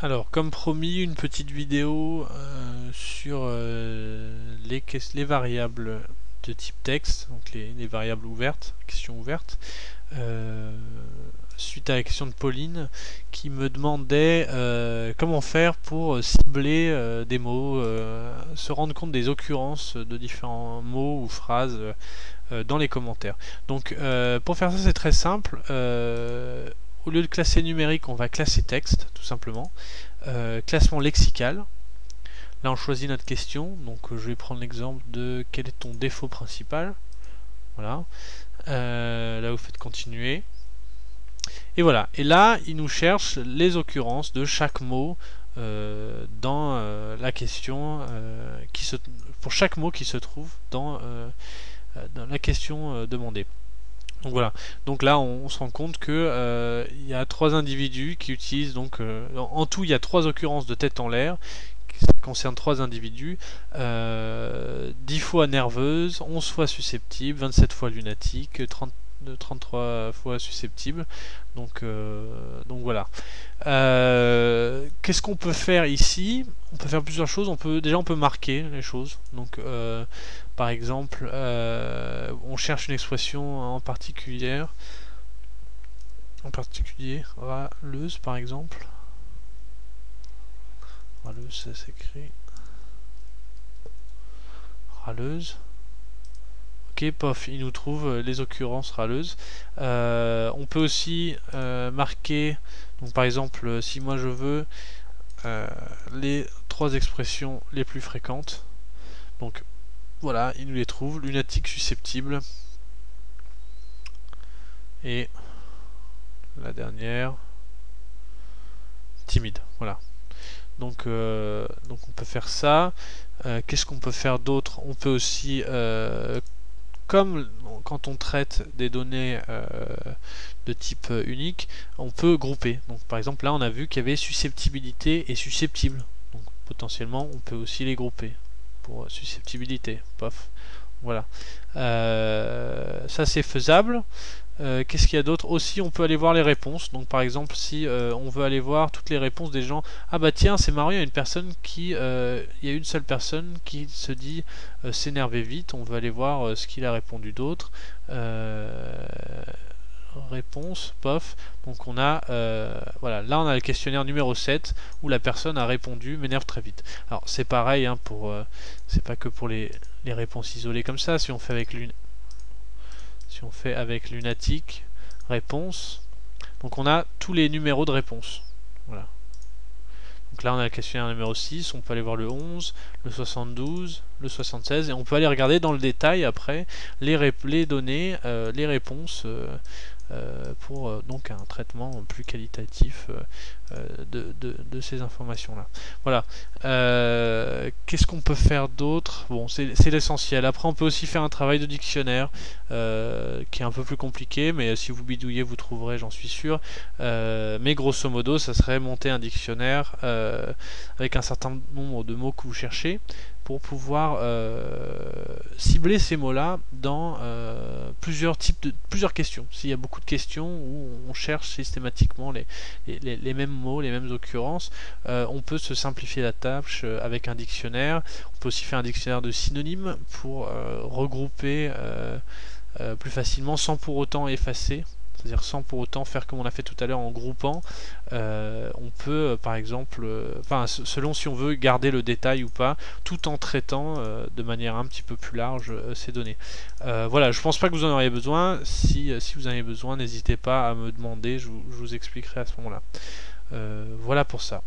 Alors, comme promis, une petite vidéo sur les variables de type texte, donc les variables ouvertes, questions ouvertes, suite à la question de Pauline qui me demandait comment faire pour cibler des mots, se rendre compte des occurrences de différents mots ou phrases dans les commentaires. Donc, pour faire ça, c'est très simple. Au lieu de classer numérique, on va classer texte, tout simplement. Classement lexical. Là, on choisit notre question. Donc, je vais prendre l'exemple de quel est ton défaut principal. Voilà. Là, vous faites continuer. Et voilà. Et là, il nous cherche les occurrences de chaque mot dans la question, pour chaque mot qui se trouve dans la question demandée. Donc voilà. Donc là, on se rend compte que il y a 3 individus qui utilisent donc en tout il y a 3 occurrences de tête en l'air qui concernent 3 individus, 10 fois nerveuse, 11 fois susceptible, 27 fois lunatique, 33 fois susceptible. Donc voilà. Qu'est-ce qu'on peut faire ici? On peut faire plusieurs choses. On peut marquer les choses. Donc par exemple, on cherche une expression en particulier, râleuse par exemple. Râleuse, ça s'écrit râleuse. Ok, pof, il nous trouve les occurrences râleuses. On peut aussi marquer, donc par exemple, si moi je veux les 3 expressions les plus fréquentes. Donc voilà, il nous les trouve. Lunatique, susceptible. Et la dernière, timide. Voilà. Donc on peut faire ça. Qu'est-ce qu'on peut faire d'autre? On peut aussi, comme quand on traite des données de type unique, on peut grouper. Donc par exemple là on a vu qu'il y avait susceptibilité et susceptible. Donc potentiellement on peut aussi les grouper pour susceptibilité. Pof. Voilà. Ça c'est faisable. Qu'est-ce qu'il y a d'autre? Aussi on peut aller voir les réponses. Donc par exemple si on veut aller voir toutes les réponses des gens, ah bah tiens c'est marrant, il y a une personne qui il y a une seule personne qui se dit s'énerver vite, on veut aller voir ce qu'il a répondu d'autre. Réponse, pof. Donc on a voilà, là on a le questionnaire numéro 7 où la personne a répondu m'énerve très vite. Alors c'est pareil hein, pour c'est pas que pour les réponses isolées comme ça. Si on fait avec lunatique, réponse, donc on a tous les numéros de réponse. Voilà. Donc là on a le questionnaire numéro 6, on peut aller voir le 11, le 72, le 76, et on peut aller regarder dans le détail après les données, les réponses pour donc un traitement plus qualitatif de ces informations là. Voilà. Qu'est-ce qu'on peut faire d'autre? Bon, c'est l'essentiel. Après on peut aussi faire un travail de dictionnaire qui est un peu plus compliqué, mais si vous bidouillez vous trouverez, j'en suis sûr. Mais grosso modo ça serait monter un dictionnaire avec un certain nombre de mots que vous cherchez pour pouvoir cibler ces mots-là dans plusieurs questions. S'il y a beaucoup de questions où on cherche systématiquement les mêmes mots, les mêmes occurrences, on peut se simplifier la tâche avec un dictionnaire. On peut aussi faire un dictionnaire de synonymes pour regrouper plus facilement sans pour autant effacer. C'est-à-dire sans pour autant faire comme on a fait tout à l'heure en groupant. On peut par exemple, selon si on veut garder le détail ou pas, tout en traitant de manière un petit peu plus large ces données. Voilà, je pense pas que vous en auriez besoin. Si vous en avez besoin, n'hésitez pas à me demander, je vous expliquerai à ce moment-là. Voilà pour ça.